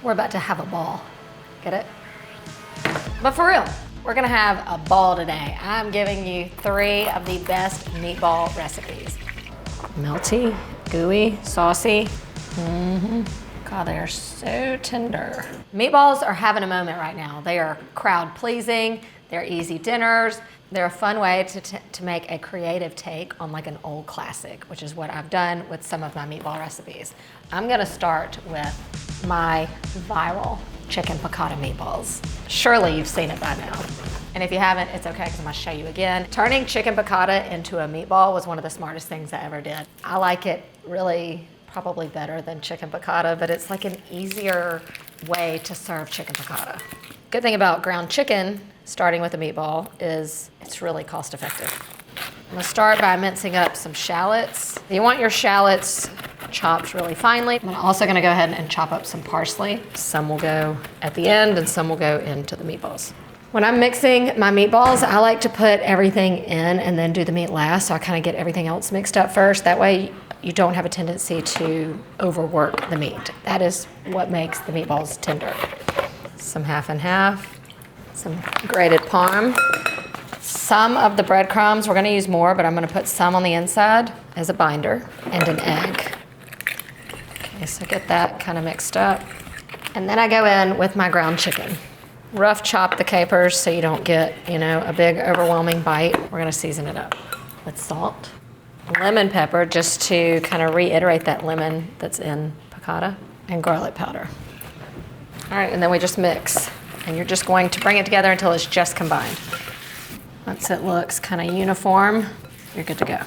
we're about to have a ball. Get it? But for real, we're gonna have a ball today. I'm giving you 3 of the best meatball recipes. Melty, gooey, saucy. God, they are so tender. Meatballs are having a moment right now. They are crowd pleasing, they're easy dinners. They're a fun way to make a creative take on like an old classic, which is what I've done with some of my meatball recipes. I'm gonna start with my viral chicken piccata meatballs. Surely you've seen it by now. And if you haven't, it's okay because I'm gonna show you again. Turning chicken piccata into a meatball was one of the smartest things I ever did. I like it really probably better than chicken piccata, but it's like an easier way to serve chicken piccata. Good thing about ground chicken, starting with a meatball, is it's really cost effective. I'm gonna start by mincing up some shallots. You want your shallots chopped really finely. I'm also gonna go ahead and chop up some parsley. Some will go at the end and some will go into the meatballs. When I'm mixing my meatballs, I like to put everything in and then do the meat last, so I kind of get everything else mixed up first. That way you don't have a tendency to overwork the meat. That is what makes the meatballs tender. Some half and half, some grated parm. Some of the breadcrumbs, we're gonna use more, but I'm gonna put some on the inside as a binder, and an egg. Okay, so get that kind of mixed up. And then I go in with my ground chicken. Rough chop the capers so you don't get, a big overwhelming bite. We're gonna season it up with salt, lemon pepper, just to kind of reiterate that lemon that's in piccata, and garlic powder. All right, and then we just mix. And you're just going to bring it together until it's just combined. Once it looks kind of uniform, you're good to go.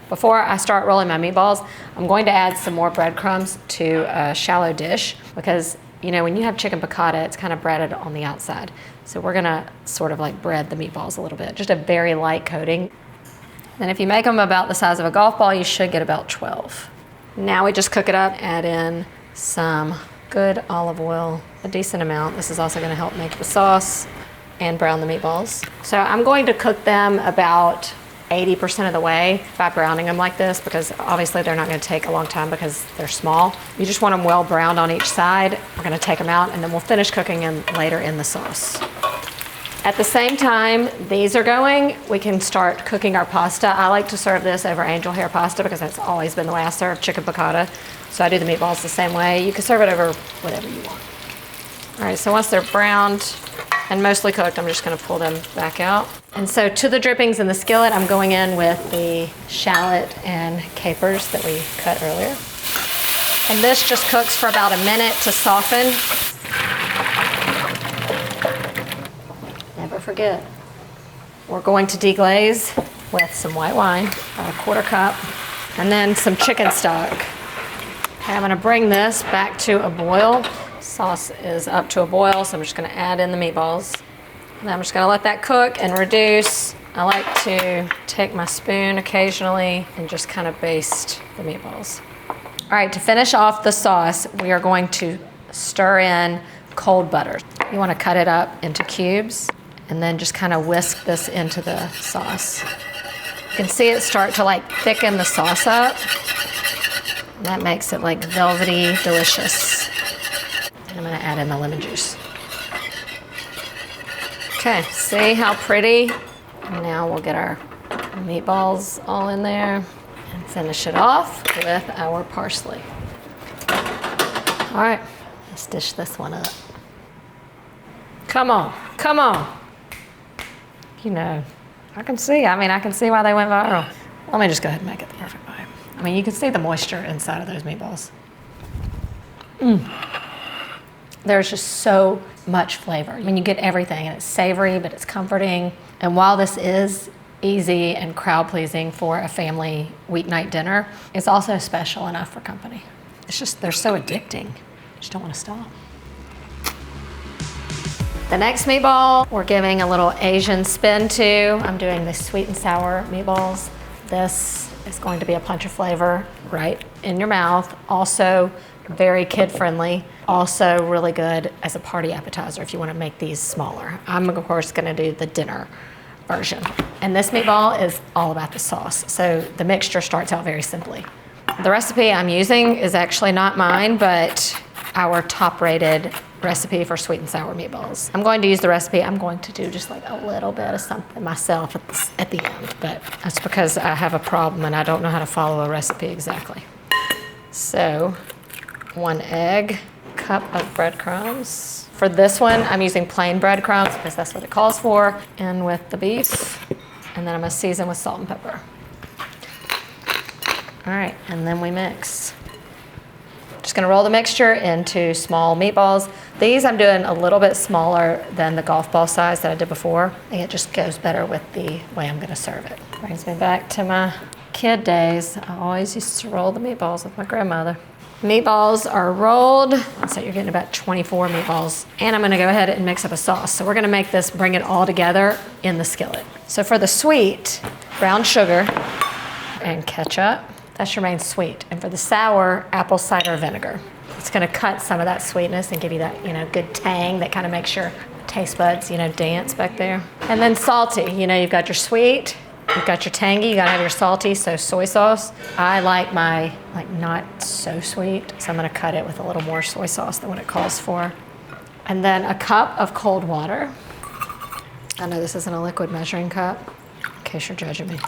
Before I start rolling my meatballs, I'm going to add some more breadcrumbs to a shallow dish because, when you have chicken piccata, it's kind of breaded on the outside. So we're gonna sort of like bread the meatballs a little bit, just a very light coating. And if you make them about the size of a golf ball, you should get about 12. Now we just cook it up, add in some good olive oil, a decent amount. This is also gonna help make the sauce and brown the meatballs. So I'm going to cook them about 80% of the way by browning them like this, because obviously they're not gonna take a long time because they're small. You just want them well browned on each side. We're gonna take them out and then we'll finish cooking them later in the sauce. At the same time these are going, we can start cooking our pasta. I like to serve this over angel hair pasta because that's always been the way I serve chicken piccata. So I do the meatballs the same way. You can serve it over whatever you want. All right, so once they're browned and mostly cooked, I'm just gonna pull them back out. And so to the drippings in the skillet, I'm going in with the shallot and capers that we cut earlier. And this just cooks for about a minute to soften. Never forget, we're going to deglaze with some white wine, about a 1/4 cup, and then some chicken stock. Okay, I'm gonna bring this back to a boil. Sauce is up to a boil, so I'm just gonna add in the meatballs. And I'm just gonna let that cook and reduce. I like to take my spoon occasionally and just kind of baste the meatballs. All right, to finish off the sauce, we are going to stir in cold butter. You wanna cut it up into cubes and then just kind of whisk this into the sauce. You can see it start to like thicken the sauce up. And that makes it like velvety, delicious. And I'm gonna add in the lemon juice. Okay, see how pretty? And now we'll get our meatballs all in there and finish it off with our parsley. All right, let's dish this one up. Come on, come on. I can see why they went viral. Let me just go ahead and make it the perfect bite. You can see the moisture inside of those meatballs. There's just so much flavor. You get everything, and it's savory, but it's comforting. And while this is easy and crowd pleasing for a family weeknight dinner, it's also special enough for company. They're so addicting. You just don't want to stop. The next meatball, we're giving a little Asian spin to. I'm doing the sweet and sour meatballs. This is going to be a punch of flavor right in your mouth. Also very kid-friendly. Also really good as a party appetizer if you want to make these smaller. I'm of course going to do the dinner version. And this meatball is all about the sauce. So the mixture starts out very simply. The recipe I'm using is actually not mine, but our top-rated recipe for sweet and sour meatballs. I'm going to use the recipe. I'm going to do just like a little bit of something myself at the end, but that's because I have a problem and I don't know how to follow a recipe exactly. So, 1 egg, cup of breadcrumbs. For this one, I'm using plain breadcrumbs because that's what it calls for, and with the beef, and then I'm gonna season with salt and pepper. All right, and then we mix. Just gonna roll the mixture into small meatballs. These I'm doing a little bit smaller than the golf ball size that I did before. I think it just goes better with the way I'm gonna serve it. Brings me back to my kid days. I always used to roll the meatballs with my grandmother. Meatballs are rolled. So you're getting about 24 meatballs. And I'm gonna go ahead and mix up a sauce. So we're gonna make this, bring it all together in the skillet. So for the sweet, brown sugar and ketchup. That's your main sweet. And for the sour, apple cider vinegar. It's gonna cut some of that sweetness and give you that, good tang that kind of makes your taste buds, dance back there. And then salty, you've got your sweet, you've got your tangy, you gotta have your salty, so soy sauce. I like my, not so sweet, so I'm gonna cut it with a little more soy sauce than what it calls for. And then a cup of cold water. I know this isn't a liquid measuring cup, in case you're judging me.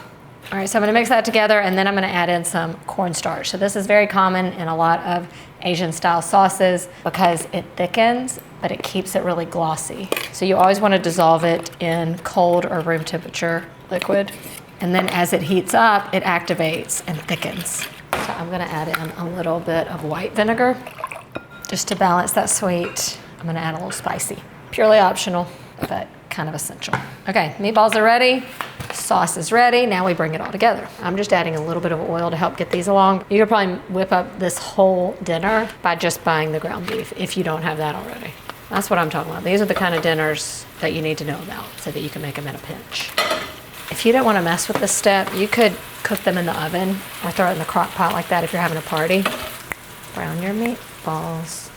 All right, so I'm gonna mix that together and then I'm gonna add in some cornstarch. So this is very common in a lot of Asian style sauces because it thickens, but it keeps it really glossy. So you always wanna dissolve it in cold or room temperature liquid. And then as it heats up, it activates and thickens. So I'm gonna add in a little bit of white vinegar just to balance that sweet. I'm gonna add a little spicy. Purely optional, but kind of essential. Okay, meatballs are ready. Sauce is ready. Now we bring it all together. I'm just adding a little bit of oil to help get these along. You could probably whip up this whole dinner by just buying the ground beef if you don't have that already. That's what I'm talking about. These are the kind of dinners that you need to know about so that you can make them in a pinch. If you don't want to mess with this step, you could cook them in the oven or throw it in the crock pot like that if you're having a party. Brown your meatballs.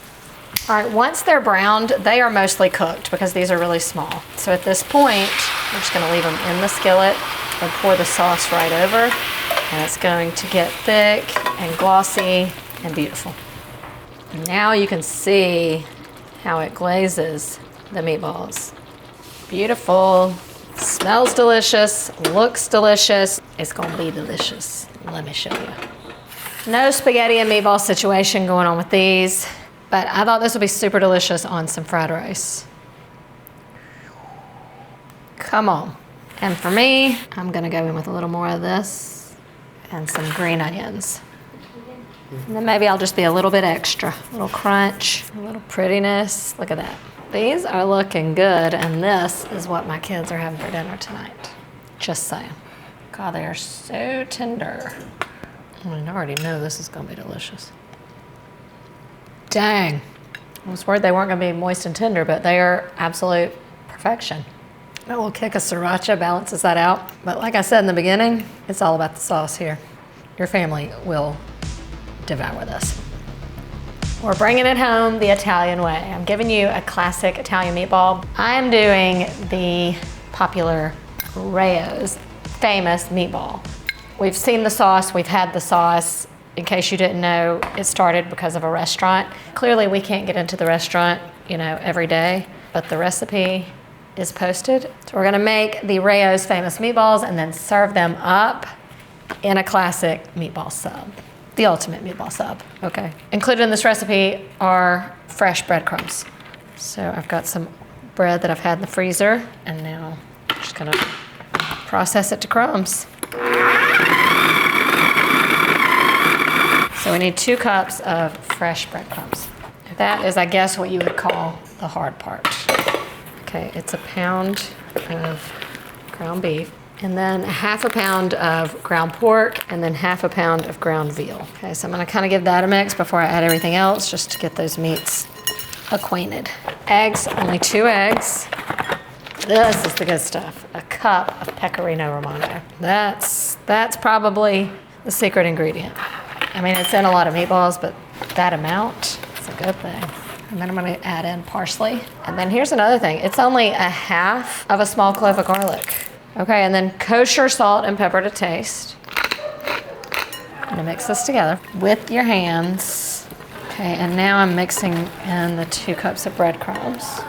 All right, once they're browned, they are mostly cooked because these are really small. So at this point, we're just gonna leave them in the skillet and pour the sauce right over. And it's going to get thick and glossy and beautiful. And now you can see how it glazes the meatballs. Beautiful, smells delicious, looks delicious. It's gonna be delicious. Let me show you. No spaghetti and meatball situation going on with these. But I thought this would be super delicious on some fried rice. Come on. And for me, I'm gonna go in with a little more of this and some green onions. And then maybe I'll just be a little bit extra. A little crunch, a little prettiness. Look at that. These are looking good, and this is what my kids are having for dinner tonight. Just saying. God, they are so tender. I already know this is gonna be delicious. Dang, I was worried they weren't gonna be moist and tender, but they are absolute perfection. A little kick of sriracha balances that out. But like I said in the beginning, it's all about the sauce here. Your family will devour this. We're bringing it home the Italian way. I'm giving you a classic Italian meatball. I'm doing the popular Rao's famous meatball. We've seen the sauce, we've had the sauce. In case you didn't know, it started because of a restaurant. Clearly we can't get into the restaurant, every day, but the recipe is posted. So we're gonna make the Rao's famous meatballs and then serve them up in a classic meatball sub. The ultimate meatball sub, okay. Included in this recipe are fresh breadcrumbs. So I've got some bread that I've had in the freezer, and now I'm just gonna process it to crumbs. So we need 2 cups of fresh breadcrumbs. That is, I guess, what you would call the hard part. Okay, it's a pound of ground beef, and then 1/2 pound of ground pork, and then 1/2 pound of ground veal. Okay, so I'm gonna kind of give that a mix before I add everything else, just to get those meats acquainted. Eggs, only 2 eggs. This is the good stuff. A cup of pecorino romano. That's probably the secret ingredient. I mean, it's in a lot of meatballs, but that amount, it's a good thing. And then I'm gonna add in parsley. And then here's another thing. It's only 1/2 of a small clove of garlic. Okay, and then kosher salt and pepper to taste. I'm gonna mix this together with your hands. Okay, and now I'm mixing in the 2 cups of breadcrumbs.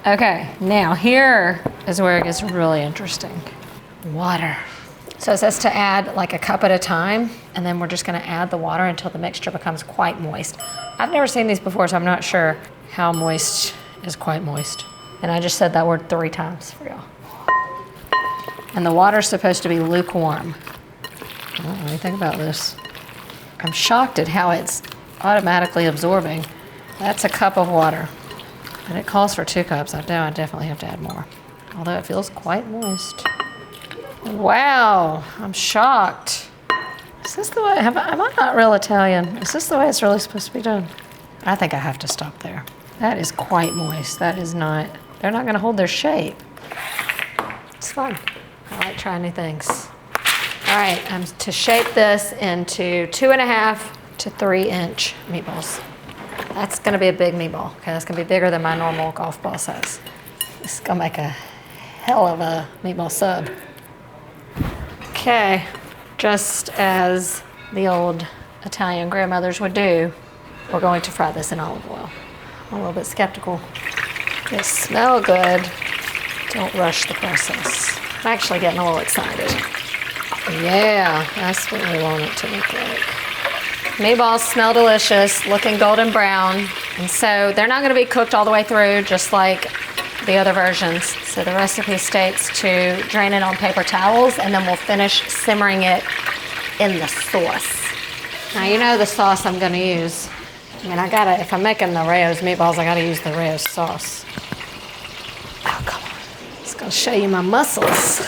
Okay, now here is where it gets really interesting. Water. So it says to add like a cup at a time, and then we're just gonna add the water until the mixture becomes quite moist. I've never seen these before, so I'm not sure how moist is quite moist. And I just said that word 3 times for y'all. And the water's supposed to be lukewarm. I don't know anything about this. I'm shocked at how it's automatically absorbing. That's a cup of water. And it calls for 2 cups. I know I definitely have to add more. Although it feels quite moist. Wow, I'm shocked. Is this the way, am I not real Italian? Is this the way it's really supposed to be done? I think I have to stop there. That is quite moist. That is not, they're not gonna hold their shape. It's fun. I like trying new things. All right, I'm to shape this into 2.5 to 3 inch meatballs. That's gonna be a big meatball. Okay, that's gonna be bigger than my normal golf ball size. This is gonna make a hell of a meatball sub. Okay, just as the old Italian grandmothers would do, we're going to fry this in olive oil. I'm a little bit skeptical. They smell good. Don't rush the process. I'm actually getting a little excited. Yeah, that's what we want it to look like. Meatballs smell delicious, looking golden brown. And so they're not gonna be cooked all the way through, just like the other versions. So the recipe states to drain it on paper towels, and then we'll finish simmering it in the sauce. Now you know the sauce I'm gonna use. I mean, if I'm making the Rayo's meatballs, I gotta use the Rayo's sauce. Oh, come on. It's gonna show you my muscles.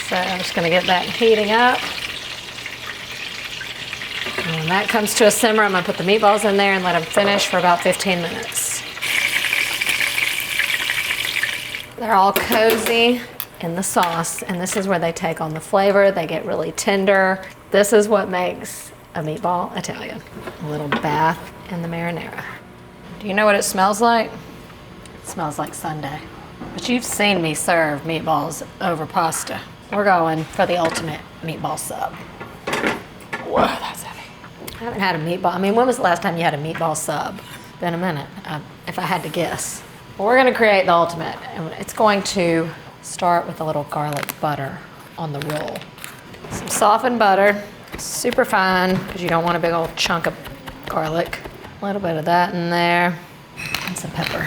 So I'm just gonna get that heating up. And when that comes to a simmer, I'm gonna put the meatballs in there and let them finish for about 15 minutes. They're all cozy in the sauce, and this is where they take on the flavor. They get really tender. This is what makes a meatball Italian. A little bath in the marinara. Do you know what it smells like? It smells like Sunday. But you've seen me serve meatballs over pasta. We're going for the ultimate meatball sub. Whoa, that's heavy. I haven't had a meatball. I mean, when was the last time you had a meatball sub? Been a minute, if I had to guess. Well, we're gonna create the ultimate, and it's going to start with a little garlic butter on the roll. Some softened butter, super fine, because you don't want a big old chunk of garlic. A little bit of that in there, and some pepper.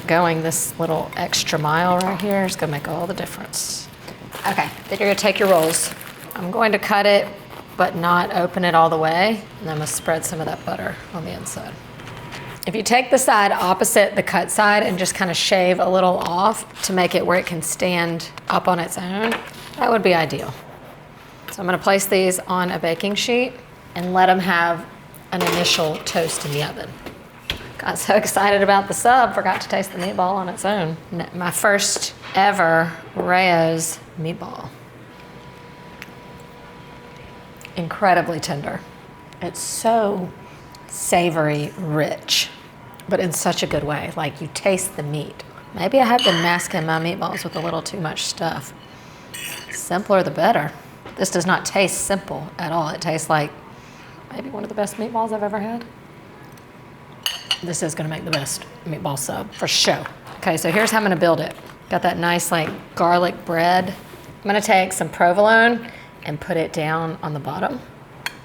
Going this little extra mile right here is gonna make all the difference. Okay, then you're gonna take your rolls. I'm going to cut it, but not open it all the way, and I'm gonna spread some of that butter on the inside. If you take the side opposite the cut side and just kind of shave a little off to make it where it can stand up on its own, that would be ideal. So I'm gonna place these on a baking sheet and let them have an initial toast in the oven. Got so excited about the sub, forgot to taste the meatball on its own. My first ever Rayo's meatball. Incredibly tender. It's so savory, rich, but in such a good way. Like, you taste the meat. Maybe I have been masking my meatballs with a little too much stuff. Simpler the better. This does not taste simple at all. It tastes like maybe one of the best meatballs I've ever had. This is gonna make the best meatball sub, for sure. Okay, so here's how I'm gonna build it. Got that nice like garlic bread. I'm gonna take some provolone and put it down on the bottom.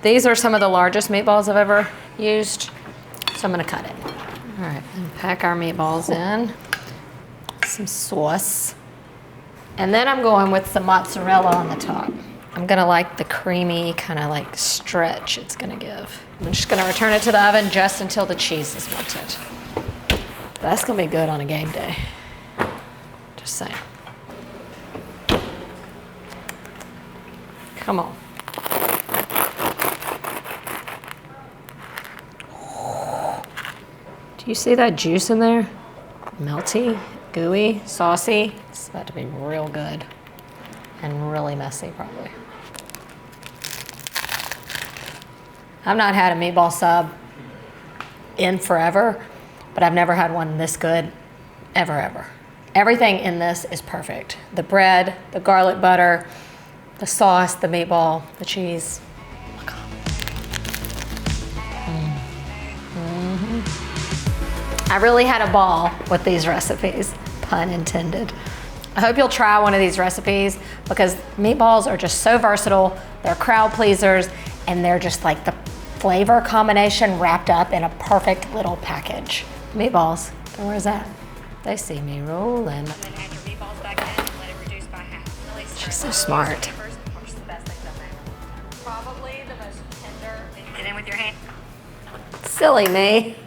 These are some of the largest meatballs I've ever used, so I'm gonna cut it. All right, and pack our meatballs in. Some sauce. And then I'm going with some mozzarella on the top. I'm gonna like the creamy kind of like stretch it's gonna give. I'm just gonna return it to the oven just until the cheese is melted. That's gonna be good on a game day. Just saying. Come on. Do you see that juice in there? Melty, gooey, saucy. It's about to be real good and really messy probably. I've not had a meatball sub in forever, but I've never had one this good ever. Everything in this is perfect. The bread, the garlic butter, the sauce, the meatball, the cheese. Look. I really had a ball with these recipes, pun intended. I hope you'll try one of these recipes because meatballs are just so versatile. They're crowd pleasers and they're just like the flavor combination wrapped up in a perfect little package. Meatballs, where's that? They see me rolling. And then add your meatballs back in and let it reduce by half. Really she's so smart. Probably the most tender. Get in with your hand. Silly me.